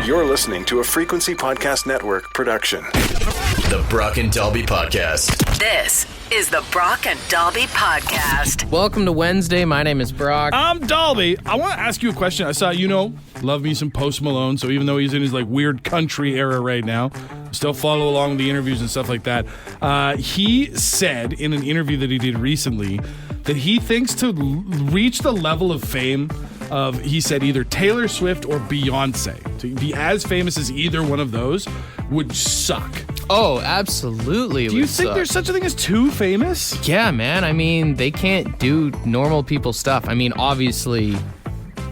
You're listening to a Frequency Podcast Network production. The Brock and Dalby Podcast. This is the Brock and Dalby Podcast. Welcome to Wednesday. My name is Brock. I'm Dalby. I want to ask you a question. I saw, love me some Post Malone, so even though he's in his weird country era right now, still follow along with the interviews and stuff like that. He said in an interview that he did recently that he thinks to reach the level of fame of, he said, either Taylor Swift or Beyonce, to be as famous as either one of those would suck. Oh, absolutely. Do you think there's such a thing as too famous? Yeah, man. I mean, they can't do normal people stuff. I mean, obviously,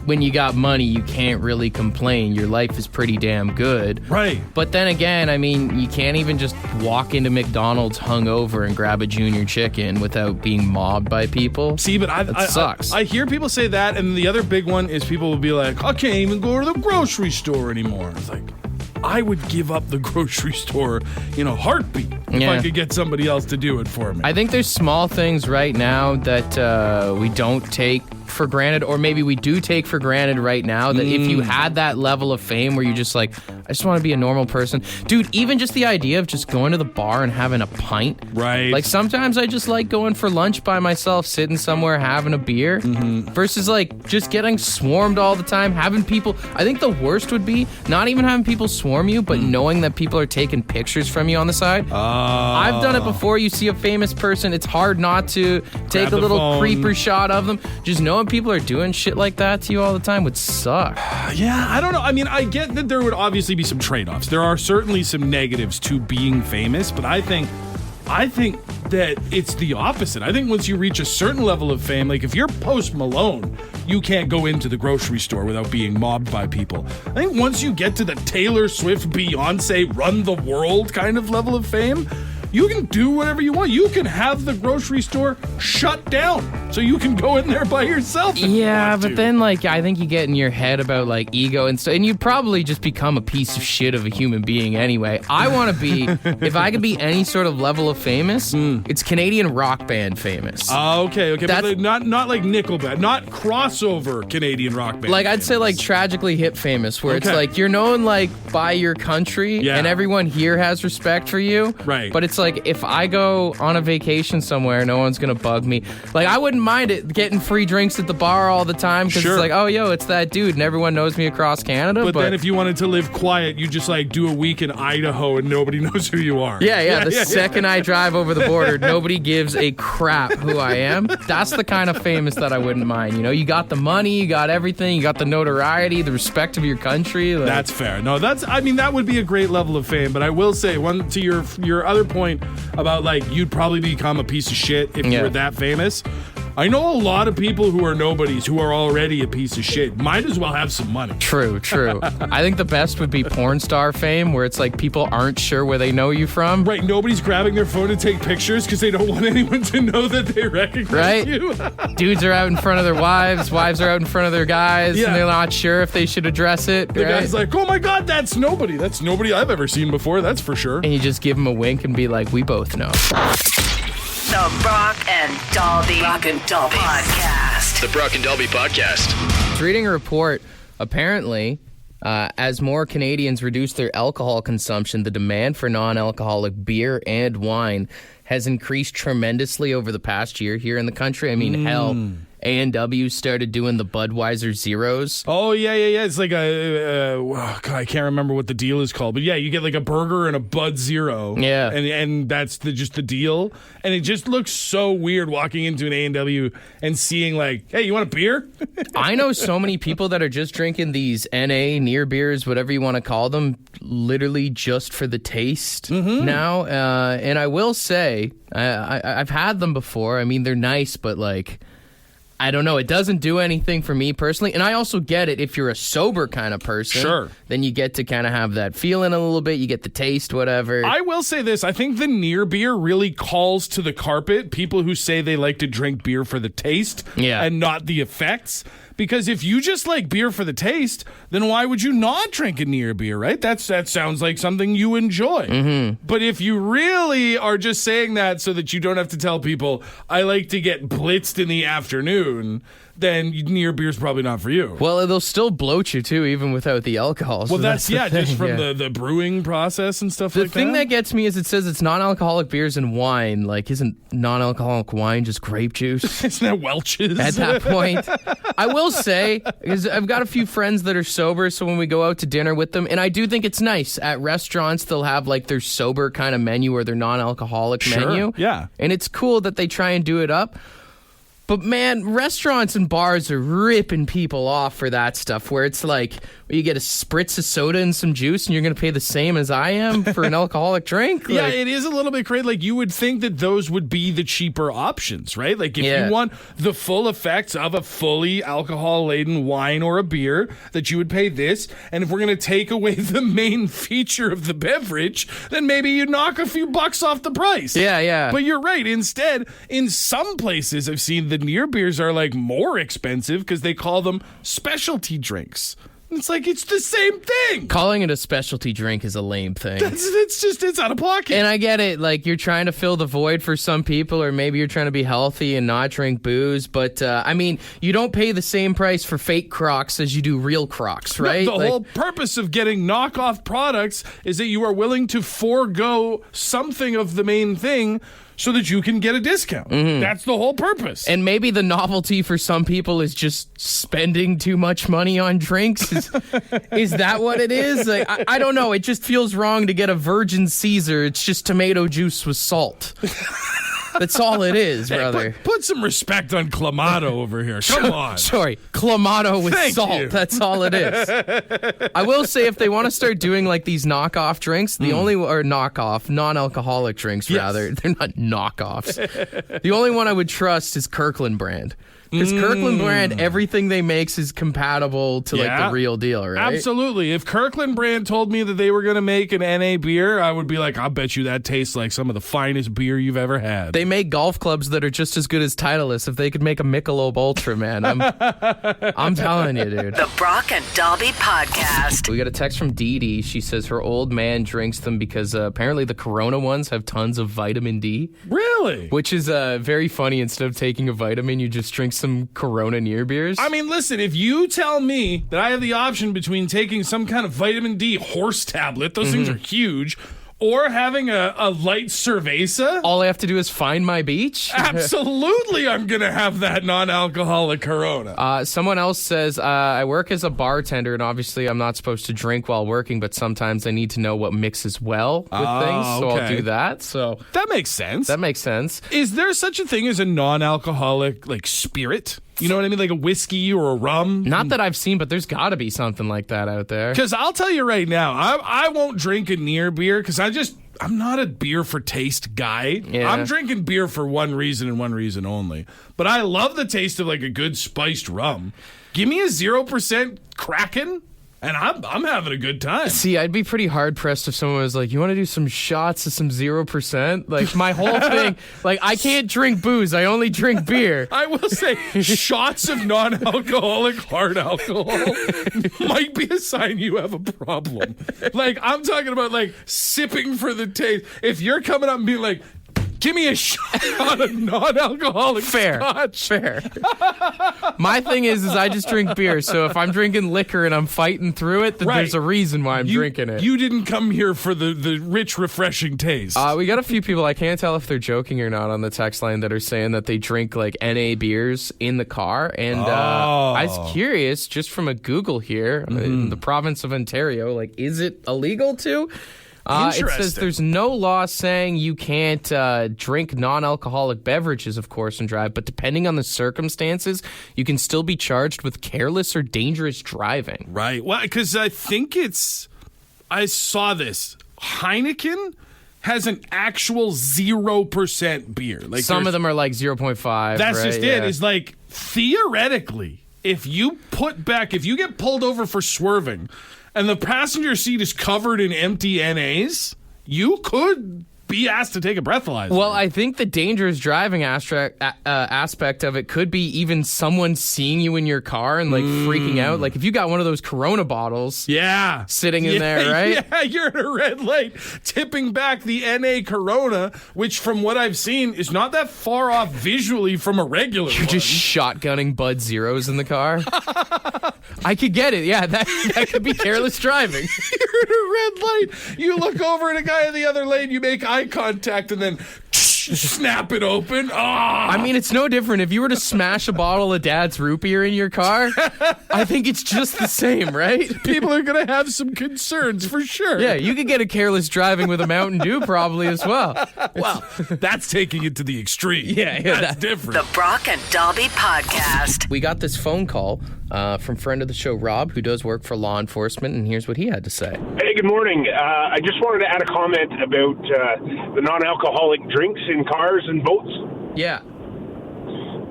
when you got money, you can't really complain. Your life is pretty damn good. Right. But then again, I mean, you can't even just walk into McDonald's hungover and grab a junior chicken without being mobbed by people. See, but That sucks. I hear people say that, and the other big one is people will be like, I can't even go to the grocery store anymore. It's like, I would give up the grocery store in a heartbeat if I could get somebody else to do it for me. I think there's small things right now that we don't take for granted, or maybe we do take for granted right now, that if you had that level of fame where you're just like, I just want to be a normal person. Dude, even just the idea of just going to the bar and having a pint. Right. Like sometimes I just like going for lunch by myself, sitting somewhere having a beer, versus like just getting swarmed all the time, having people. I think the worst would be not even having people swarm you, but knowing that people are taking pictures from you on the side. I've done it before. You see a famous person, it's hard not to take a little phone. creeper shot of them. Just knowing people are doing shit like that to you all the time would suck. Yeah, I don't know. I mean, I get that there would obviously be some trade-offs. There are certainly some negatives to being famous, but I think that it's the opposite. I think once you reach a certain level of fame, like if you're Post Malone, you can't go into the grocery store without being mobbed by people. I think once you get to the Taylor Swift, Beyonce, run the world kind of level of fame, you can do whatever you want. You can have the grocery store shut down so you can go in there by yourself. Yeah, but then I think you get in your head about ego and stuff, and you probably just become a piece of shit of a human being anyway. I want to be, if I could be any sort of level of famous, it's Canadian rock band famous. Okay. But not like Nickelback, not crossover Canadian rock band. I'd say Tragically Hip famous, where it's you're known by your country, and everyone here has respect for you. Right. But it's if I go on a vacation somewhere, no one's gonna bug me. I wouldn't mind it getting free drinks at the bar all the time, because it's oh yo, it's that dude, and everyone knows me across Canada. But then if you wanted to live quiet, you just do a week in Idaho and nobody knows who you are. Yeah. The second I drive over the border, nobody gives a crap who I am. That's the kind of famous that I wouldn't mind. You got the money, you got everything, you got the notoriety, the respect of your country. That's fair. No, that would be a great level of fame. But I will say, one to your other point about you'd probably become a piece of shit if you were that famous. I know a lot of people who are nobodies who are already a piece of shit. Might as well have some money. True. I think the best would be porn star fame, where it's people aren't sure where they know you from. Right, nobody's grabbing their phone to take pictures because they don't want anyone to know that they recognize you. Dudes are out in front of their wives are out in front of their guys, and they're not sure if they should address it. The guy's like, oh my god, that's nobody. That's nobody I've ever seen before, that's for sure. And you just give them a wink and be like, we both know. The Brock and Dalby Podcast. The Brock and Dalby Podcast. I was reading a report. Apparently, as more Canadians reduce their alcohol consumption, the demand for non-alcoholic beer and wine has increased tremendously over the past year here in the country. I mean, hell, A&W started doing the Budweiser Zeros. Oh, yeah. It's I can't remember what the deal is called. But yeah, you get a burger and a Bud Zero. Yeah. And that's just the deal. And it just looks so weird walking into an A&W and seeing hey, you want a beer? I know so many people that are just drinking these NA, near beers, whatever you want to call them, literally just for the taste now. And I will say, I've had them before. I mean, they're nice, but I don't know. It doesn't do anything for me personally. And I also get it. If you're a sober kind of person, sure, then you get to kind of have that feeling a little bit. You get the taste, whatever. I will say this. I think the near beer really calls to the carpet people who say they like to drink beer for the taste and not the effects. Because if you just like beer for the taste, then why would you not drink a near beer, right? That sounds like something you enjoy. Mm-hmm. But if you really are just saying that so that you don't have to tell people, I like to get blitzed in the afternoon, then near beer's probably not for you. Well, they'll still bloat you too, even without the alcohol. Well, So that's the thing, just from yeah. the brewing process and stuff The like that. thing that gets me is it says it's non-alcoholic beers and wine. Like, isn't non-alcoholic wine just grape juice? Isn't that Welch's? At that point, I will say, because I've got a few friends that are sober, so when we go out to dinner with them, and I do think it's nice at restaurants, they'll have like their sober kind of menu or their non-alcoholic menu. Yeah. And it's cool that they try and do it up. But man, restaurants and bars are ripping people off for that stuff, where it's like you get a spritz of soda and some juice and you're going to pay the same as I am for an alcoholic drink. Yeah, Like, it is a little bit crazy. Like, you would think that those would be the cheaper options, right? Like, if Yeah. you want the full effects of a fully alcohol-laden wine or a beer, that you would pay this. And if we're going to take away the main feature of the beverage, then maybe you knock a few bucks off the price. Yeah. But you're right. Instead, in some places, I've seen the near beers are like more expensive because they call them specialty drinks. It's like, it's the same thing. Calling it a specialty drink is a lame thing. It's out of pocket. And I get it. Like, you're trying to fill the void for some people, or maybe you're trying to be healthy and not drink booze. But, I mean, you don't pay the same price for fake Crocs as you do real Crocs, right? The whole purpose of getting knockoff products is that you are willing to forego something of the main thing so that you can get a discount. That's the whole purpose. And maybe the novelty for some people is just spending too much money on drinks. Is that what it is? Like, I don't know. It just feels wrong to get a Virgin Caesar. It's just tomato juice with salt. That's all it is, brother. Put some respect on Clamato over here. Come on. Sorry, Clamato with Thank salt. you. That's all it is. I will say, if they want to start doing like these knockoff drinks, the only or knockoff non-alcoholic drinks, Yes. rather, they're not knockoffs. The only one I would trust is Kirkland brand. Because Kirkland brand, everything they makes is compatible to like Yeah. the real deal, right? Absolutely. If Kirkland brand told me that they were going to make an NA beer, I would be like, I'll bet you that tastes like some of the finest beer you've ever had. They make golf clubs that are just as good as Titleist. If they could make a Michelob Ultra, man, I'm telling you, dude. The Brock and Dalby Podcast. We got a text from Dee Dee. She says her old man drinks them because apparently the Corona ones have tons of vitamin D. Really? Which is very funny. Instead of taking a vitamin, you just drink some Corona near beers. I mean, listen, if you tell me that I have the option between taking some kind of vitamin D horse tablet, those things are huge, or having a light cerveza, all I have to do is find my beach. absolutely I'm going to have that non-alcoholic Corona. Someone else says, I work as a bartender, and obviously I'm not supposed to drink while working, but sometimes I need to know what mixes well with things, so I'll okay. do that. So That makes sense. that makes sense. Is there such a thing as a non-alcoholic, like, spirit? You know what I mean? Like a whiskey or a rum? Not that I've seen, but there's got to be something like that out there. Because I'll tell you right now, I won't drink a near beer because I'm not a beer for taste guy. Yeah. I'm drinking beer for one reason and one reason only. But I love the taste of like a good spiced rum. Give me a 0% Kraken, and I'm having a good time. See, I'd be pretty hard pressed if someone was like, "You want to do some shots of some 0%?" Like my whole thing, like I can't drink booze. I only drink beer. I will say, shots of non-alcoholic hard alcohol might be a sign you have a problem. Like, I'm talking about, like, sipping for the taste. If you're coming up and being like, give me a shot of non-alcoholic scotch. Fair. My thing is I just drink beer. So if I'm drinking liquor and I'm fighting through it, then Right. there's a reason why I'm drinking it. You didn't come here for the rich, refreshing taste. We got a few people, I can't tell if they're joking or not, on the text line that are saying that they drink like NA beers in the car. And I was curious, just from a Google here, in the province of Ontario, like, is it illegal to? It says Interesting. there's no law saying you can't drink non-alcoholic beverages, of course, and drive, but depending on the circumstances, you can still be charged with careless or dangerous driving. Right. Well, because I saw this. Heineken has an actual 0% beer. Like, Some of them are like 0.5. That's right? just it. Yeah. It's like, theoretically, if you get pulled over for swerving and the passenger seat is covered in empty NAs, you could be asked to take a breathalyzer. Well, I think the dangerous driving aspect of it could be even someone seeing you in your car and like freaking out. Like if you got one of those Corona bottles sitting in there, right? Yeah, you're at a red light tipping back the NA Corona, which from what I've seen is not that far off visually from a regular You're just shotgunning Bud Zeros in the car. I could get it. Yeah, that could be careless driving. You're at a red light. You look over at a guy in the other lane, you make eye contact, and then snap it open. I mean, it's no different. If you were to smash a bottle of Dad's root beer in your car, I think it's just the same, right? People are going to have some concerns for sure. Yeah, you could get a careless driving with a Mountain Dew probably as well. Well, that's taking it to the extreme. Yeah, that's different. The Brock and Dalby Podcast. We got this phone call from friend of the show, Rob, who does work for law enforcement, and here's what he had to say. Hey, good morning. I just wanted to add a comment about the non-alcoholic drinks in cars and boats. Yeah.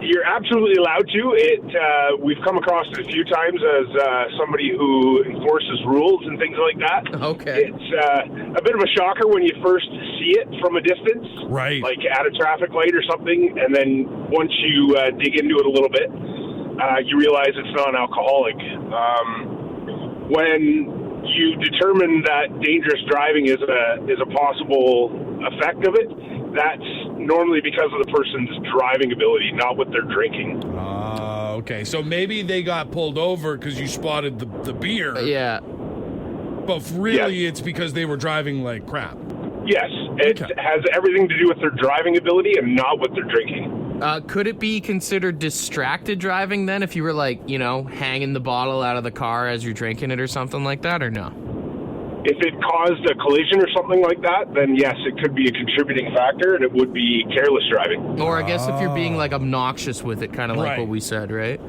You're absolutely allowed to. We've come across it a few times as somebody who enforces rules and things like that. Okay. It's a bit of a shocker when you first see it from a distance. Right. Like at a traffic light or something, and then once you dig into it a little bit, you realize it's non-alcoholic. When you determine that dangerous driving is a possible effect of it, that's normally because of the person's driving ability, not what they're drinking. Okay. So maybe they got pulled over because you spotted the beer. Yeah. But really, it's because they were driving like crap. Yes. It has everything to do with their driving ability and not what they're drinking. Could it be considered distracted driving then if you were like, hanging the bottle out of the car as you're drinking it or something like that, or no? If it caused a collision or something like that, then yes, it could be a contributing factor, and it would be careless driving. Or I guess if you're being like obnoxious with it, kind of like Right. what we said, right?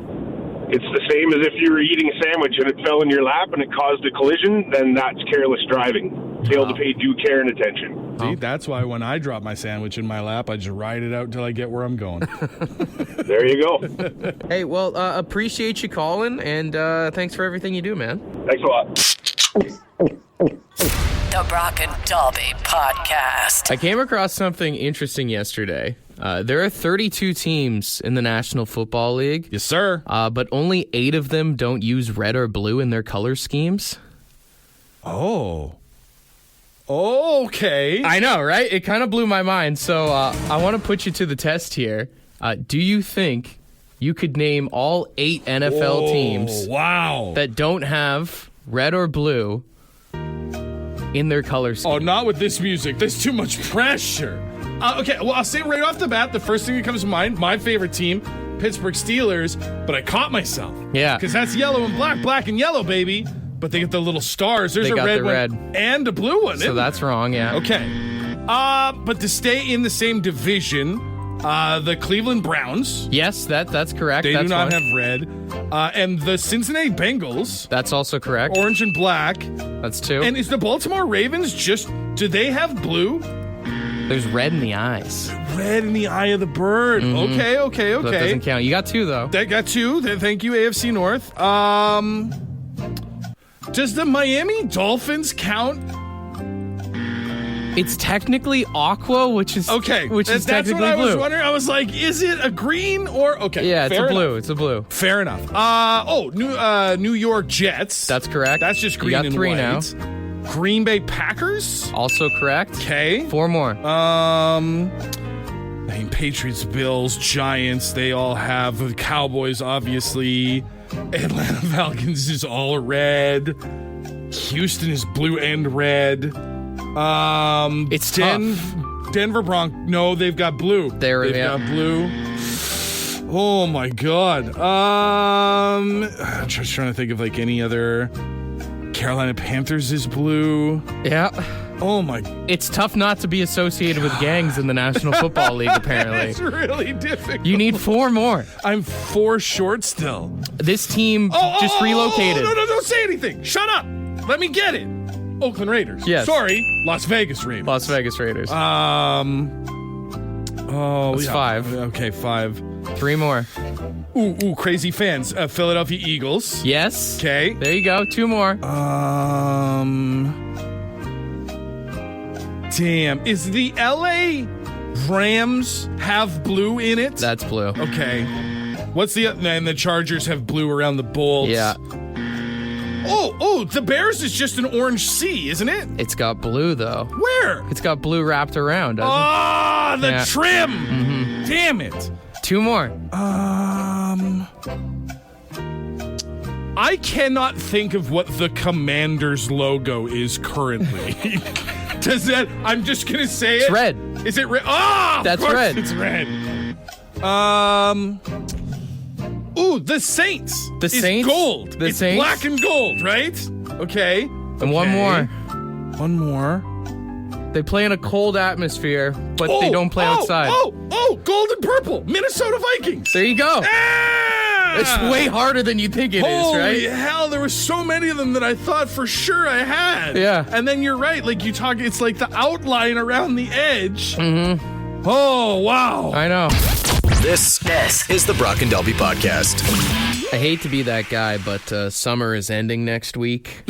It's the same as if you were eating a sandwich and it fell in your lap and it caused a collision, then that's careless driving. Fail to pay due care and attention. See, that's why when I drop my sandwich in my lap, I just ride it out until I get where I'm going. There you go. Hey, well, appreciate you calling, and thanks for everything you do, man. Thanks a lot. The Brock and Dalby Podcast. I came across something interesting yesterday. There are 32 teams in the National Football League. Yes, sir. But only 8 of them don't use red or blue in their color schemes. Oh. Okay. I know, right? It kind of blew my mind. So I want to put you to the test here. Do you think you could name all 8 NFL teams that don't have red or blue in their color scheme? Oh, not with this music. There's too much pressure. Okay, well, I'll say right off the bat, the first thing that comes to mind, my favorite team, Pittsburgh Steelers, but I caught myself. Yeah. Because that's yellow and black and yellow, baby. But they get the little stars. There's They a got red the one red. and a blue one. So that's wrong, yeah. Okay. But to stay in the same division, the Cleveland Browns. Yes, that's correct. They that's do not one. have red. And the Cincinnati Bengals. That's also correct. Orange and black. That's 2. And is the Baltimore Ravens do they have blue? There's red in the eyes. Red in the eye of the bird. Mm-hmm. Okay. So that doesn't count. You got 2, though. That got 2. Thank you, AFC North. Does the Miami Dolphins count? It's technically aqua, which is Okay. which is that's technically what I was blue. wondering. I was like, is it a green or okay? Yeah, it's fair a blue. enough. It's a blue. Fair enough. New York Jets. That's correct. That's just You green got and 3 white. now. Green Bay Packers. Also correct. Okay. 4 more. I mean, Patriots, Bills, Giants, they all have. The Cowboys, obviously. Atlanta Falcons is all red. Houston is blue and red. It's tough. Denver Broncos. No, they've got blue. They've got blue. Oh my God. I'm just trying to think of like any other. Carolina Panthers is blue. Yeah. Oh my. It's tough not to be associated with gangs in the National Football League, apparently. It's really difficult. You need 4 more. I'm 4 short still. This team just relocated. No, don't say anything. Shut up. Let me get it. Oakland Raiders. Yes. Sorry, Las Vegas Raiders. Las Vegas Raiders. That's 5. Okay, 5. 3 more. Ooh, crazy fans. Philadelphia Eagles. Yes. Okay. There you go. 2 more. Damn. Is the LA Rams have blue in it? That's blue. Okay. What's and the Chargers have blue around the bolts. Yeah. Oh, the Bears is just an orange C, isn't it? It's got blue, though. Where? It's got blue wrapped around, doesn't it? The trim. Mm-hmm. Damn it. 2 more. I cannot think of what the Commanders logo is currently. Does that? I'm just gonna say it. It's red. Is it red? Oh, That's red. It's red. Ooh, the Saints. The Saints? Gold. The it's Saints? black and gold, right? Okay. And one more. One more. They play in a cold atmosphere, but they don't play outside. Gold and purple. Minnesota Vikings. There you go. Ah! It's way harder than you think it is, Holy right? hell, there were so many of them that I thought for sure I had. Yeah. And then you're right, like you talk, it's like the outline around the edge. Mm-hmm. Oh, wow. I know. This is the Brock and Dalby Podcast. I hate to be that guy, but summer is ending next week.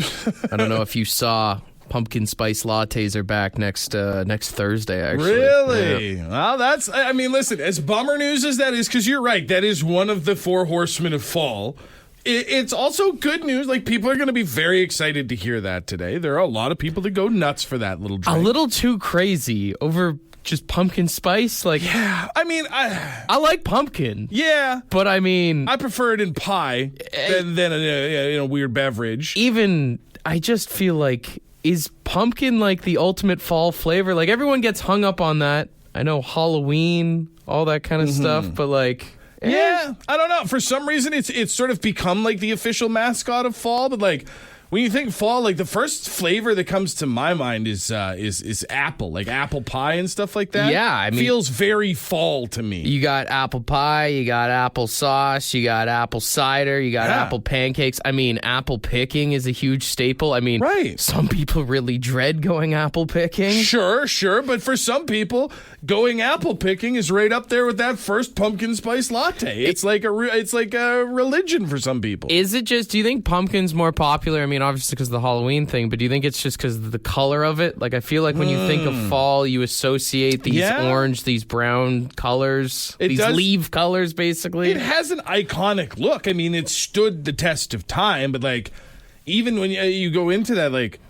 I don't know if you saw pumpkin spice lattes are back next Thursday, actually. Really? Yeah. Well, listen, as bummer news as that is, because you're right, that is one of the 4 horsemen of fall. It's also good news. Like, people are going to be very excited to hear that today. There are a lot of people that go nuts for that little drink. A little too crazy over just pumpkin spice. Like, yeah, I mean, I like pumpkin. Yeah. But I mean, I prefer it in pie than in a weird beverage. Even, I just feel like, is pumpkin like the ultimate fall flavor? Like, everyone gets hung up on that. I know Halloween, all that kind of stuff, but like... Yeah, I don't know. For some reason, it's sort of become like the official mascot of fall, but like... When you think fall, like the first flavor that comes to my mind is apple, like apple pie and stuff like that. Yeah, I mean, feels very fall to me. You got apple pie, you got apple sauce, you got apple cider, you got apple pancakes. I mean, apple picking is a huge staple. I mean, right. Some people really dread going apple picking. Sure, but for some people, going apple picking is right up there with that first pumpkin spice latte. It's like a religion for some people. Is it just? Do you think pumpkin's more popular? I mean, obviously because of the Halloween thing, but do you think it's just because of the color of it? Like, I feel like when you think of fall, you associate these orange, these brown colors, leaf colors, basically. It has an iconic look. I mean, it stood the test of time, but like, even when you go into that, like,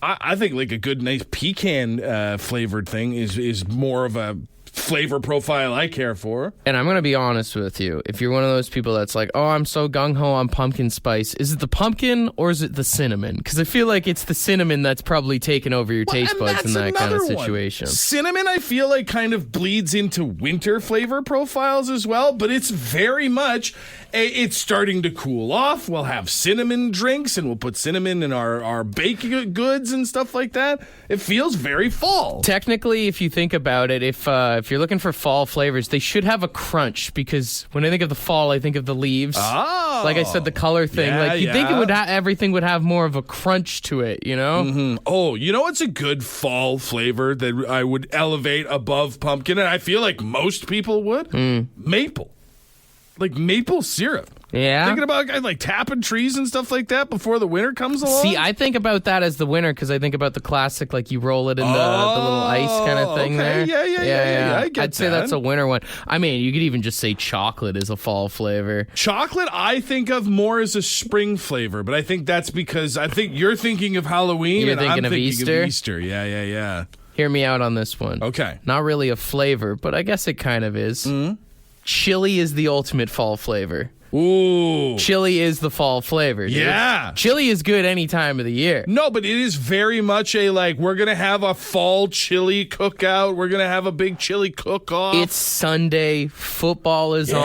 I think like a good, nice pecan flavored thing is more of a flavor profile I care for. And I'm going to be honest with you. If you're one of those people that's like, oh, I'm so gung-ho on pumpkin spice, is it the pumpkin or is it the cinnamon? Because I feel like it's the cinnamon that's probably taken over your taste buds in that kind of situation. Cinnamon, I feel like, kind of bleeds into winter flavor profiles as well, but it's very much... It's starting to cool off. We'll have cinnamon drinks, and we'll put cinnamon in our baked goods and stuff like that. It feels very fall. Technically, if you think about it, if you're looking for fall flavors, they should have a crunch, because when I think of the fall, I think of the leaves. Oh. Like I said, the color thing. Yeah, like, you'd think it would everything would have more of a crunch to it, you know? Mm-hmm. Oh, you know what's a good fall flavor that I would elevate above pumpkin, and I feel like most people would? Maple. Like maple syrup. Yeah. Thinking about like tapping trees and stuff like that before the winter comes along. See, I think about that as the winter because I think about the classic, like you roll it in the little ice kind of thing there. Yeah. I get I'd say that's a winter one. I mean, you could even just say chocolate is a fall flavor. Chocolate, I think of more as a spring flavor, but I think that's because I think you're thinking of Halloween and I'm thinking of Easter. Yeah. Hear me out on this one. Okay. Not really a flavor, but I guess it kind of is. Mm-hmm. Chili is the ultimate fall flavor. Ooh. Chili is the fall flavor, dude. Yeah. Chili is good any time of the year. No, but it is very much a, like, we're going to have a fall chili cookout. We're going to have a big chili cook-off. It's Sunday. Football is on.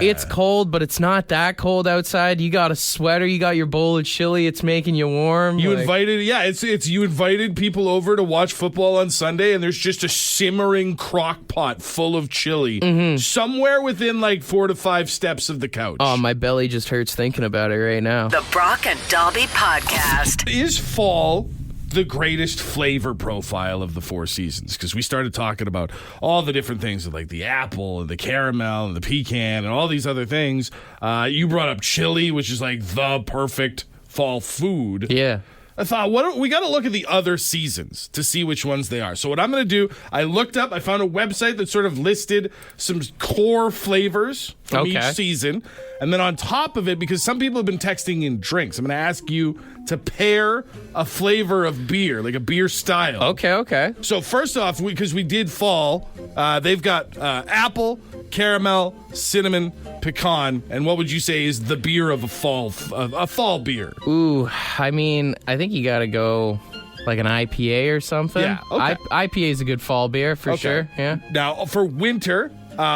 It's cold, but it's not that cold outside. You got a sweater. You got your bowl of chili. It's making you warm. You invited people over to watch football on Sunday, and there's just a simmering crock pot full of chili somewhere within, like, 4 to 5 steps of the couch. Oh, my belly just hurts thinking about it right now. The Brock and Dalby Podcast. Is fall the greatest flavor profile of the 4 seasons? Because we started talking about all the different things, like the apple and the caramel and the pecan and all these other things. You brought up chili, which is like the perfect fall food. Yeah. I thought, we got to look at the other seasons to see which ones they are. So what I'm going to do, I found a website that sort of listed some core flavors from each season. And then on top of it, because some people have been texting in drinks, I'm going to ask you to pair a flavor of beer, like a beer style. Okay. So first off, because we did fall, they've got apple, caramel, cinnamon, pecan, and what would you say is the beer of a fall beer? Ooh, I mean, I think you got to go like an IPA or something. Yeah, okay. IPA is a good fall beer for sure. Yeah. Now for winter,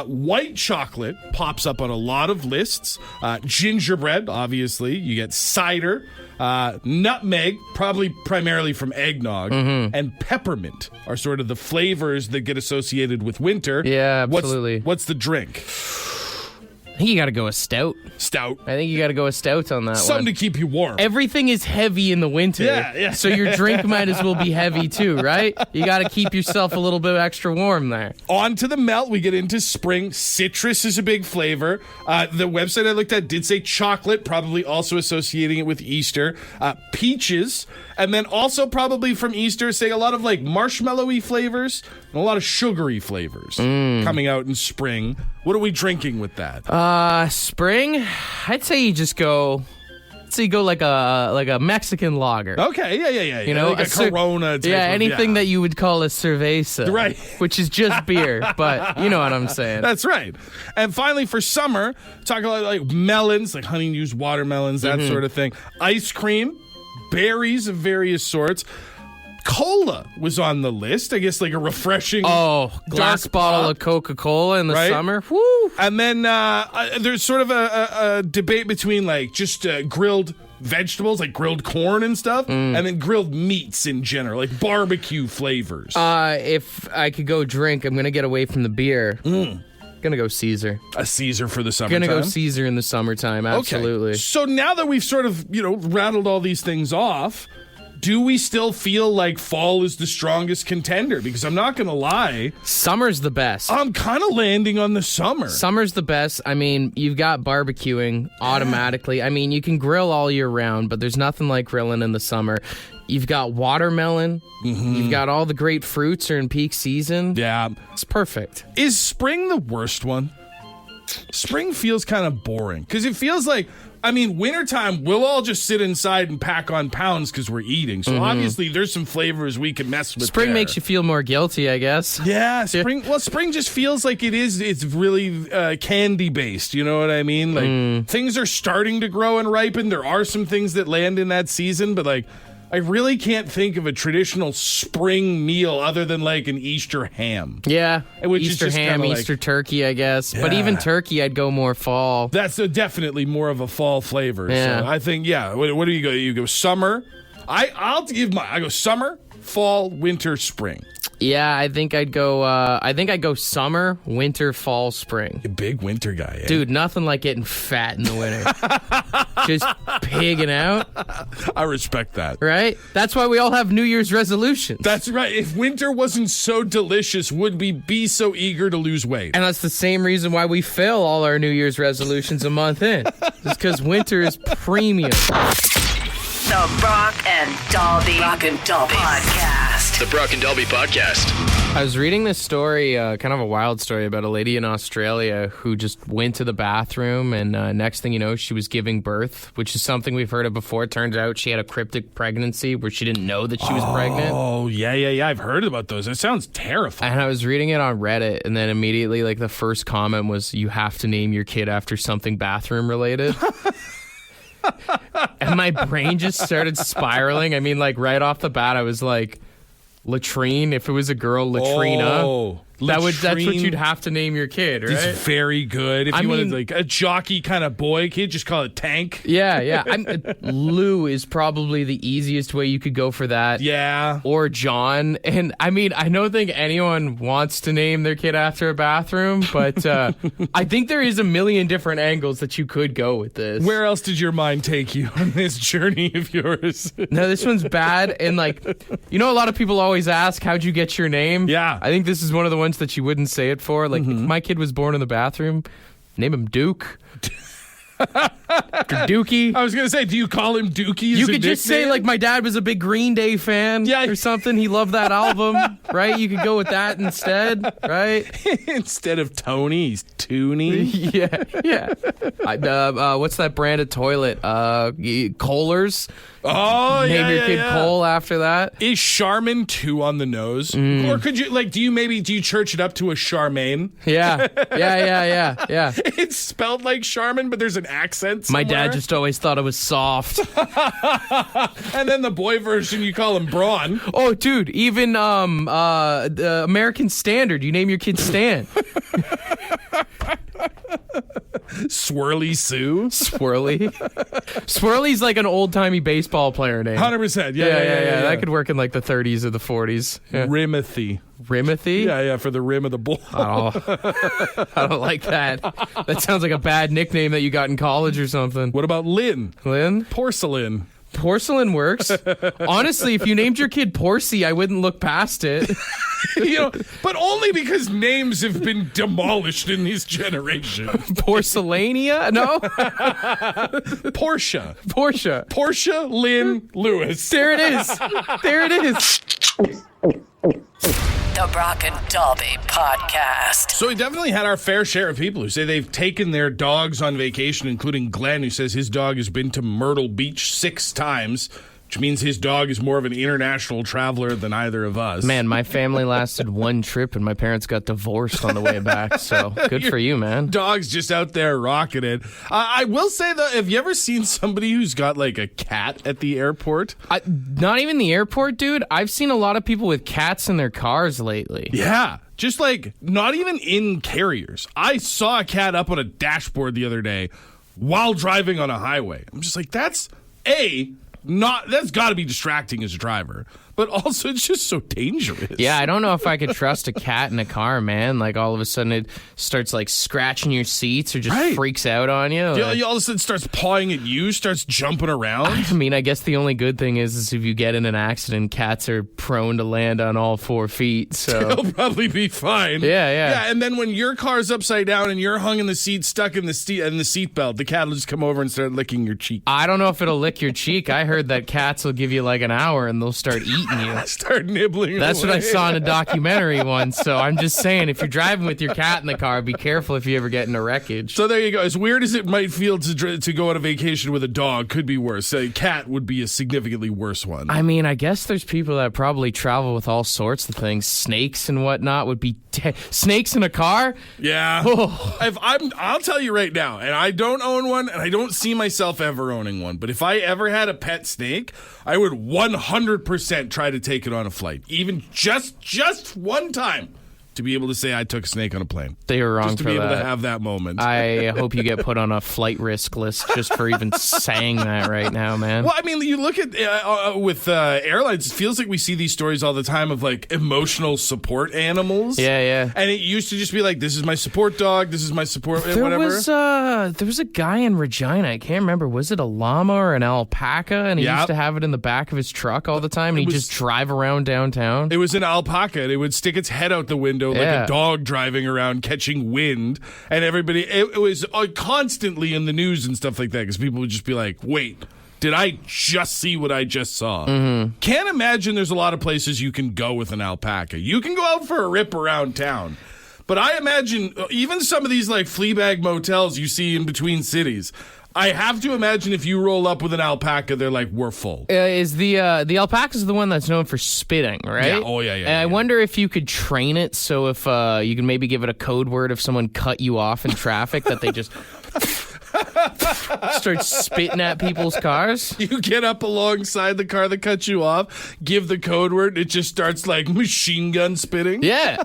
white chocolate pops up on a lot of lists. Gingerbread, obviously. You get cider. Nutmeg, probably primarily from eggnog, and peppermint are sort of the flavors that get associated with winter. Yeah, absolutely. What's the drink? I think you got to go a stout. Stout. I think you got to go a stout on that Something one. to keep you warm. Everything is heavy in the winter. Yeah. So your drink might as well be heavy too, right? You got to keep yourself a little bit extra warm there. On to the melt, we get into spring. Citrus is a big flavor. The website I looked at did say chocolate, probably also associating it with Easter. Peaches, and then also probably from Easter, say a lot of like marshmallowy flavors and a lot of sugary flavors coming out in spring. What are we drinking with that? Spring, I'd say you just go. So you go like a Mexican lager. Okay, yeah. You know, like a Corona type anything that you would call a cerveza. Right. Which is just beer, but you know what I'm saying. That's right. And finally, for summer, talk about like melons, like honeydews, watermelons, that sort of thing. Ice cream, berries of various sorts. Cola was on the list. I guess like a refreshing glass bottle of Coca-Cola in the summer. Woo! And then there's sort of a debate between like just grilled vegetables, like grilled corn and stuff, and then grilled meats in general, like barbecue flavors. If I could go drink, I'm going to get away from the beer. Gonna go Caesar. A Caesar for the summertime? Gonna go Caesar in the summertime, absolutely. Okay. So now that we've sort of, rattled all these things off, do we still feel like fall is the strongest contender? Because I'm not going to lie. Summer's the best. I'm kind of landing on the summer. Summer's the best. I mean, you've got barbecuing automatically. I mean, you can grill all year round, but there's nothing like grilling in the summer. You've got watermelon. You've got all the great fruits are in peak season. Yeah. It's perfect. Is spring the worst one? Spring feels kind of boring because it feels like, wintertime, we'll all just sit inside and pack on pounds because we're eating. So obviously there's some flavors we can mess with. Spring makes you feel more guilty, I guess. Yeah, spring. Well, spring just feels like it's really candy based. You know what I mean? Like things are starting to grow and ripen. There are some things that land in that season, but like I really can't think of a traditional spring meal other than like an Easter ham. Yeah, which Easter is just ham, like, Easter turkey, I guess. Yeah. But even turkey, I'd go more fall. That's definitely more of a fall flavor. Yeah. So I think, what do you go? You go summer. I go summer, fall, winter, spring. Yeah, I think I'd go summer, winter, fall, spring. A big winter guy, eh? Dude, nothing like getting fat in the winter. Just pigging out. I respect that. Right? That's why we all have New Year's resolutions. That's right. If winter wasn't so delicious, would we be so eager to lose weight? And that's the same reason why we fail all our New Year's resolutions a month in. It's because winter is premium. The Brock and Dalby Podcast. The Brock and Dalby Podcast. I was reading this story, kind of a wild story about a lady in Australia who just went to the bathroom and next thing you know, she was giving birth, which is something we've heard of before. It turns out she had a cryptic pregnancy where she didn't know that she was pregnant. Oh, yeah. I've heard about those. It sounds terrifying. And I was reading it on Reddit and then immediately like the first comment was, you have to name your kid after something bathroom related. And my brain just started spiraling. I mean, like right off the bat, I was like, latrine. If it was a girl, latrina. Oh, that's what you'd have to name your kid, right? It's very good. If you wanted like a jockey kind of boy kid, just call it Tank. Yeah. Lou is probably the easiest way you could go for that. Yeah. Or John. And I mean, I don't think anyone wants to name their kid after a bathroom, but I think there is a million different angles that you could go with this. Where else did your mind take you on this journey of yours? No, this one's bad. And like, a lot of people always ask, how'd you get your name? Yeah. I think this is one of the ones that you wouldn't say it for. Like, if my kid was born in the bathroom, name him Duke. Dookie. I was going to say, do you call him Dookie? You could just say, like, my dad was a big Green Day fan or something. He loved that album, right? You could go with that instead, right? Instead of Tony, he's Toonie. Yeah. What's that brand of toilet? Kohler's. Oh, Name your kid Cole after that. Is Charmin 2 on the nose? Or could you, like, do you church it up to a Charmaine? Yeah. It's spelled like Charmin, but there's an accent somewhere. My dad just always thought it was soft. And then the boy version, you call him Braun. Oh, dude, even the American Standard, you name your kid Stan. Swirly Sue? Swirly's like an old-timey baseball player name. 100%. Yeah. That could work in like the 30s or the 40s. Yeah. Rimothy? Yeah, for the rim of the ball. Oh, I don't like that. That sounds like a bad nickname that you got in college or something. What about Lynn? Porcelain. Porcelain works. Honestly, if you named your kid Porcy, I wouldn't look past it. But only because names have been demolished in this generation. Porcellania? No? Portia, Lynn, Lewis. There it is. The Brock and Dalby Podcast. So we definitely had our fair share of people who say they've taken their dogs on vacation, including Glenn, who says his dog has been to Myrtle Beach 6 times, which means his dog is more of an international traveler than either of us. Man, my family lasted one trip and my parents got divorced on the way back, so good for you, man. Dog's just out there rocking it. I will say, though, have you ever seen somebody who's got, like, a cat at the airport? Not even the airport, dude. I've seen a lot of people with cats in their cars lately. Yeah. Just, like, not even in carriers. I saw a cat up on a dashboard the other day while driving on a highway. I'm just like, that's got to be distracting as a driver, but also it's just so dangerous. Yeah, I don't know if I could trust a cat in a car, man. Like all of a sudden it starts like scratching your seats or just freaks out on you. Like, all of a sudden starts pawing at you, starts jumping around. I mean, I guess the only good thing is if you get in an accident, cats are prone to land on all 4 feet. So they'll probably be fine. Yeah. And then when your car's upside down and you're hung in the seat, stuck in the seatbelt, the cat will just come over and start licking your cheek. I don't know if it'll lick your cheek. I heard that cats will give you like an hour and they'll start eating you. Start nibbling. That's away. what I saw in a documentary once. So I'm just saying, if you're driving with your cat in the car, be careful if you ever get in a wreckage. So there you go. As weird as it might feel to go on a vacation with a dog, could be worse. A cat would be a significantly worse one. I mean, I guess there's people that probably travel with all sorts of things. Snakes and whatnot would be snakes in a car. Yeah. I'll tell you right now, and I don't own one, and I don't see myself ever owning one. But if I ever had a pet snake, I would 100% try to take it on a flight, even just one time, to be able to say I took a snake on a plane. They were wrong just to for be able that. to have that moment. I hope you get put on a flight risk list just for even saying that right now, man. Well, I mean, you look at with airlines, it feels like we see these stories all the time of like emotional support animals. Yeah. And it used to just be like, this is my support dog, this is my support there whatever. There was a guy in Regina, I can't remember, was it a llama or an alpaca? And he used to have it in the back of his truck all the time, and he'd just drive around downtown. It was an alpaca, and it would stick its head out the window like a dog driving around catching wind, and everybody, it was constantly in the news and stuff like that, because people would just be like, wait, did I just see what I just saw? Mm-hmm. Can't imagine there's a lot of places you can go with an alpaca. You can go out for a rip around town. But I imagine even some of these like Fleabag motels you see in between cities, I have to imagine if you roll up with an alpaca, they're like, we're full. Is the alpaca is the one that's known for spitting, right? Yeah. Oh, yeah. And I wonder if you could train it so if you can maybe give it a code word if someone cut you off in traffic that they just start spitting at people's cars. You get up alongside the car that cut you off, give the code word, it just starts like machine gun spitting. Yeah,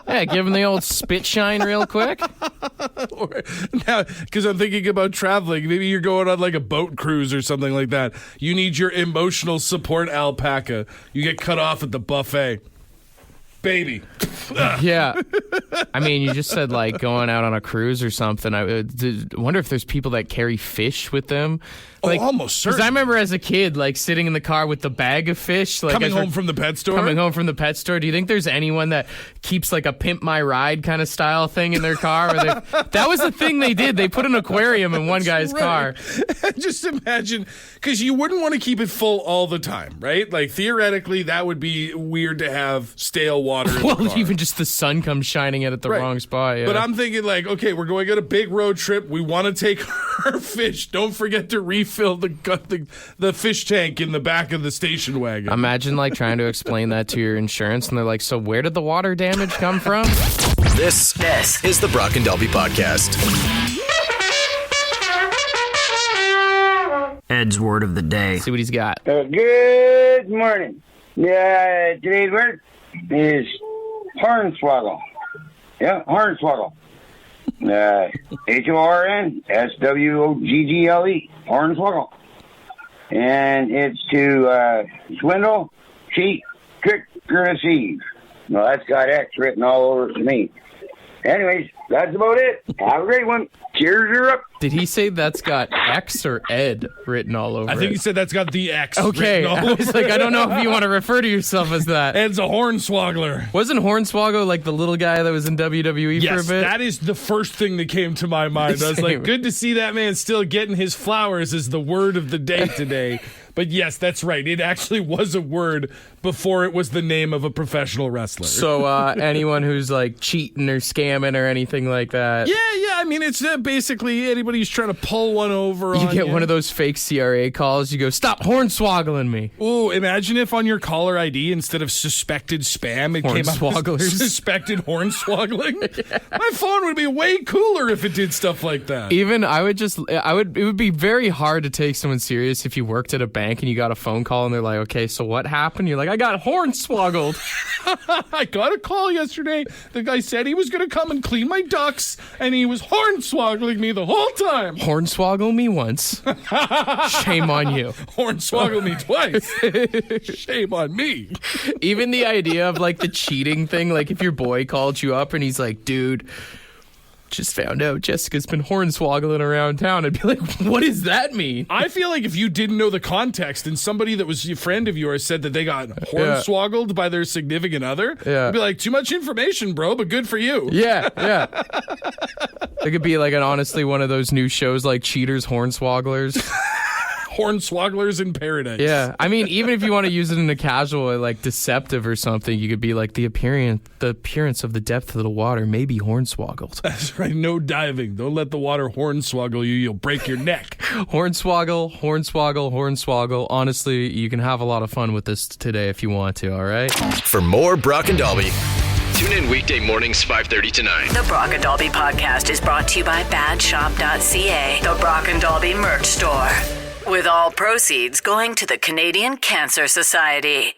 give them the old spit shine real quick. Now, because I'm thinking about traveling, maybe you're going on like a boat cruise or something like that. You need your emotional support alpaca. You get cut off at the buffet. baby. Yeah. I mean, you just said like going out on a cruise or something. I wonder if there's people that carry fish with them. Like, almost certain. Because I remember as a kid, like sitting in the car with the bag of fish. Like, Coming home from the pet store? Coming home from the pet store. Do you think there's anyone that keeps like a Pimp My Ride kind of style thing in their car? That was the thing they did. They put an aquarium in one guy's car. Just imagine, because you wouldn't want to keep it full all the time, right? Like, theoretically, that would be weird to have stale water in the car. Even just the sun comes shining at the wrong spot. Yeah. But I'm thinking, like, okay, we're going on a big road trip. We want to take our fish. Don't forget to refill the fish tank in the back of the station wagon. Imagine, like, trying to explain that to your insurance, and they're like, so where did the water damage come from? This is the Brock and Dalby Podcast. Ed's word of the day. See what he's got. Good morning. Today's word is hornswoggle. Yeah, hornswoggle. HORNSWOGGLE. Hornswoggle. And it's to swindle, cheat, trick, or deceive. Well, that's got X written all over it to me. Anyways, that's about it. Have a great one. Cheers, you're up. Did he say that's got X or Ed written all over it? I think he said that's got the X. Okay. I was like, I don't know if you want to refer to yourself as that. Ed's a hornswoggler. Wasn't Hornswoggle like the little guy that was in WWE for a bit? Yes, that is the first thing that came to my mind. I was like, good to see that man still getting his flowers is the word of the day today. But yes, that's right. It actually was a word before it was the name of a professional wrestler. So anyone who's like cheating or scamming or anything like that. Yeah. I mean, it's basically anybody who's trying to pull one over on you. You get one of those fake CRA calls. You go, stop hornswoggling me. Ooh, imagine if on your caller ID, instead of suspected spam, it came up as suspected hornswoggling. Yeah. My phone would be way cooler if it did stuff like that. Even it would be very hard to take someone serious if you worked at a bank and you got a phone call and they're like, okay, so what happened? You're like, I got hornswoggled. I got a call yesterday. The guy said he was going to come and clean my ducks, and he was hornswoggling me the whole time. Hornswoggle me once. Shame on you. Hornswoggle me twice. Shame on me. Even the idea of like the cheating thing, like if your boy called you up and he's like, dude, just found out Jessica's been hornswoggling around town. I'd be like, what does that mean? I feel like if you didn't know the context and somebody that was a friend of yours said that they got hornswoggled by their significant other, I'd be like, too much information, bro, but good for you. Yeah. It could be like honestly one of those new shows like Cheaters, Hornswogglers. Hornswogglers in Paradise. Yeah. I mean, even if you want to use it in a casual way, like deceptive or something, you could be like the appearance of the depth of the water may be hornswoggled. That's right. No diving. Don't let the water hornswoggle you. You'll break your neck. Hornswoggle. Honestly, you can have a lot of fun with this today if you want to, all right? For more Brock and Dalby, tune in weekday mornings 5:30 to 9. The Brock and Dalby Podcast is brought to you by badshop.ca, the Brock and Dalby merch store. With all proceeds going to the Canadian Cancer Society.